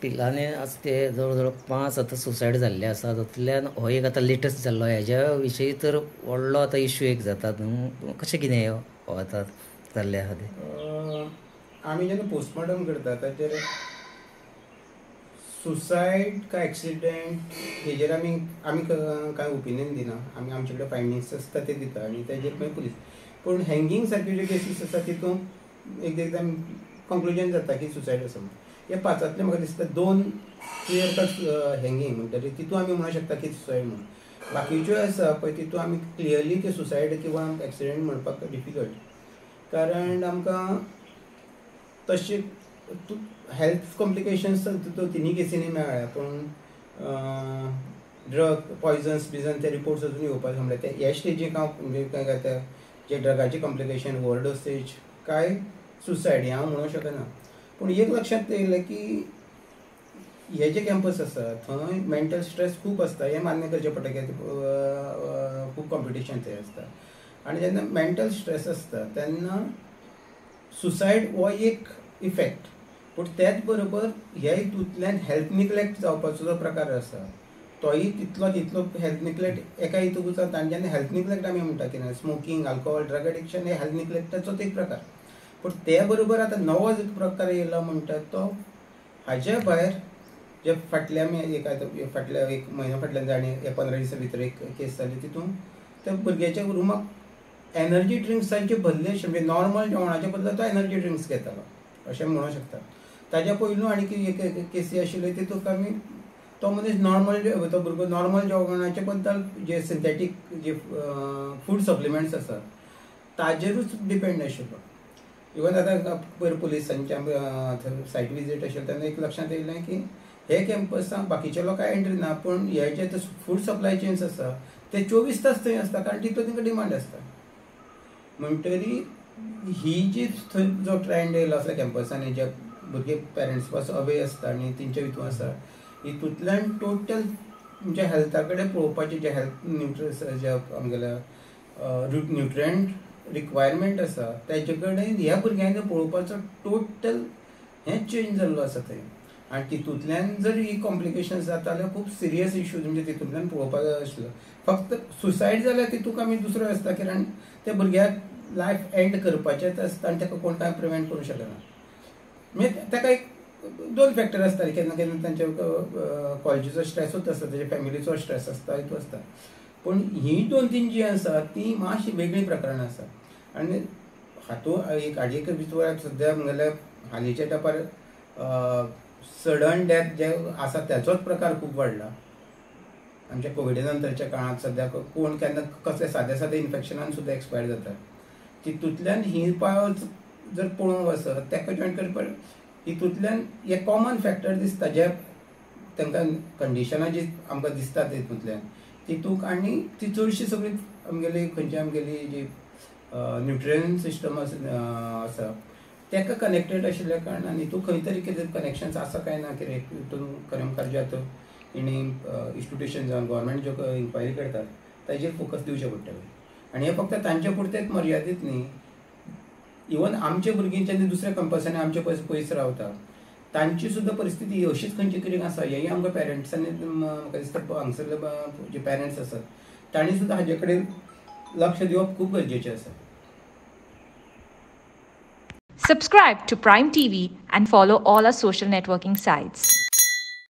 पिलांनी आज ते जवळ जवळ 5 आतां सुसायड जाल्ले आसा. तातूंतल्यान हो एक आतां लेटस्ट जाल्लो. हेज्या विशयी तर व्हडलो आतां इश्यू एक जाता. कशें कितें हो आतां जाल्ले आहा तें? आमी जेन्ना पोस्टमॉर्टम करता ताचेर सुसायड काय एक्सिडेंट हेजेर आमी कांय ओपिनियन दिना. आमी आमचे कडेन फायंडिंग्स आसता ते दिता आनी ताजेर मागीर पुलीस. पूण हँगींग सारक्यो ज्यो केसीस आसा तितूंत एकदां कंक्लुजन जाता की सुसायड आसा म्हणून. हे 5 म्हाका दिसता 2 क्लियर कट हँगींग म्हणटरी तितून आमी म्हणूंक शकता की सुसायड म्हणून. बाकीच्यो आसा पळय तितून आमी क्लियरली ते सुसायड किंवा एक्सिडेंट म्हणपाक डिफिकल्ट. कारण आमकां तशें हेल्थ कॉम्प्लिकेशन्स तिनी केसींनी मेळ्ळ्या. पूण ड्रग पॉयझन्स बिजन ते रिपोर्ट्स अजून येवपाक म्हणल्यार ते ह्या स्टेजीक हांव म्हणजे काय जाता जे ड्रगाची कॉम्प्लिकेशन ओवरडोसेज काय सुसायड हें हांव म्हणूंक शकना. पूण एक लक्षांत येयलें की हे जे कॅम्पस आसा थंय मेंटल स्ट्रेस खूब आसता. हें मान्य करचें पडटा कित्याक खूब कॉम्पिटिशन थंय आसता. आनी जेन्ना मेंटल स्ट्रेस आसता तेन्ना सुसायड हो एक इफेक्ट. पूण त्याच बरोबर ह्या हितूंतल्यान हेल्थ निग्लेक्ट जावपाचो जो प्रकार आसा तोय तितलो हेल्थ निग्लेक्ट एका हितूंत जाता. आनी जेन्ना हेल्थ निग्लेक्ट आमी म्हणटा की स्मोकींग अल्कोहोल ड्रग एडिक्शन हे हेल्थ निग्लेक्टाचोच एक प्रकार. पूण त्या बरोबर आतां नवो जो प्रकार येयला म्हणटा तो हाच्या भायर जे फाटल्या एक म्हयन्या फाटल्यान आनी 15 दिसा भितर एक केस जाली तितून त्या भुरग्याच्या रुमाक एनर्जी ड्रिंक्सांचे भरले म्हणजे नॉर्मल जेवणाच्या बदला तो एनर्जी ड्रिंक्स घेतालो अशें म्हणूंक शकता. ताज्या पयलू आनी एक केसी आशिल्ल्यो तितूंत आमी तो मनीस तो भुरगो नॉर्मल जेवणाचे बद्दल जे सिंथेटीक जे फूड सप्लिमेंट्स आसात ताजेरूच डिपेंड आशिल्लो. इवन आतां पयर पुलिसांच्या सायट विजीट आशिल्ली तेन्ना एक लक्षांत येयलें की हे कॅम्पसांक बाकीच्या लोकांक एंट्री ना. पूण हे जे फूड सप्लाय चेन्स आसा ते 24 तास थंय आसता कारण तितलो तांकां डिमांड आसता. म्हणटरी ही जी थंय जो ट्रेंड येयलो आसल्या कॅम्पसांनी जे भुरगे पेरंट्स पासून अवे आसता आनी तेंच्या हितून आसा हितूंतल्यान टोटल म्हणजे हेल्था कडेन पळोवपाचें जे हेल्थ जे आमगेल्या न्युट्रियंट रिक्वायरमेंट आसा तेजे कडेन ह्या भुरग्यांनी पळोवपाचो टोटल हें चेंज जाल्लो आसा थंय. आनी तितूंतल्यान जर ही कॉम्प्लिकेशन्स जाता जाल्यार खूब सिरियस इश्यूज म्हणजे तितूंतल्यान पळोवपाक जाय आशिल्लो. फक्त सुसायड जाल्यार तितूंक आमी दुसरो आसता कारण त्या भुरग्याक लायफ एंड करपाचेंच आसता आनी ताका कोण कांय प्रिवेंट करूंक शकना. म्हणजे ताका एक 2 फॅक्टर आसता केन्ना केन्ना तांच्या कॉलेजीचो स्ट्रेसूच आसता ताच्या फॅमिलीचो स्ट्रेस आसता हितून आसता. पूण ही 2-3 जी आसा ती मातशी वेगळी प्रकरणां आसा. आनी हातूंत एक आडयेक भितर सद्या म्हणल्यार हालींच्या तेंपार सडन डेथ जे आसा त्याचोच प्रकार खूब वाडला. आमच्या कोविडा नंतरच्या काळांत सद्या कोण केन्ना कसले सादें इन्फेक्शनान सुद्दां एक्सपायर जाता. तितूंतल्यान ही पावच जर पळोवंक वचत ताका जॉयन करपाक हितूंतल्यान हे कॉमन फॅक्टर दिसता जे तांकां कंडिशनां जी आमकां दिसता तितूंतल्यान तितूंक आनी ती चडशी सगळी आमगेली खंयची आमगेली जी न्युट्रियन सिस्टम आसा ताका कनेक्टेड आशिल्ल्या कारणान हितून खंय तरी कितें कनेक्शन्स आसा काय ना कितें हितून खरें जे आतां हेणी इन्स्टिट्यूशन जावन गव्हर्मेंट ज्यो इन्क्वायरी करतात ताजेर फोकस दिवचें पडटलें. आनी हे फक्त तांचे पुरतेच मर्यादीत न्ही. इवन आमचे भुरगीं जेन्ना दुसऱ्या कंपसांनी आमचे पयस रावता तांची सुद्दां परिस्थिती अशीच खंयची तरी आसा. हेय आमकां पेरंट्सांनी म्हाका दिसता हांगसरले जे पेरंट्स आसात तांणी सुद्दां हाजे कडेन लक्ष दिवप खूब गरजेचें आसा. Subscribe to Prime TV and follow all our social networking sites.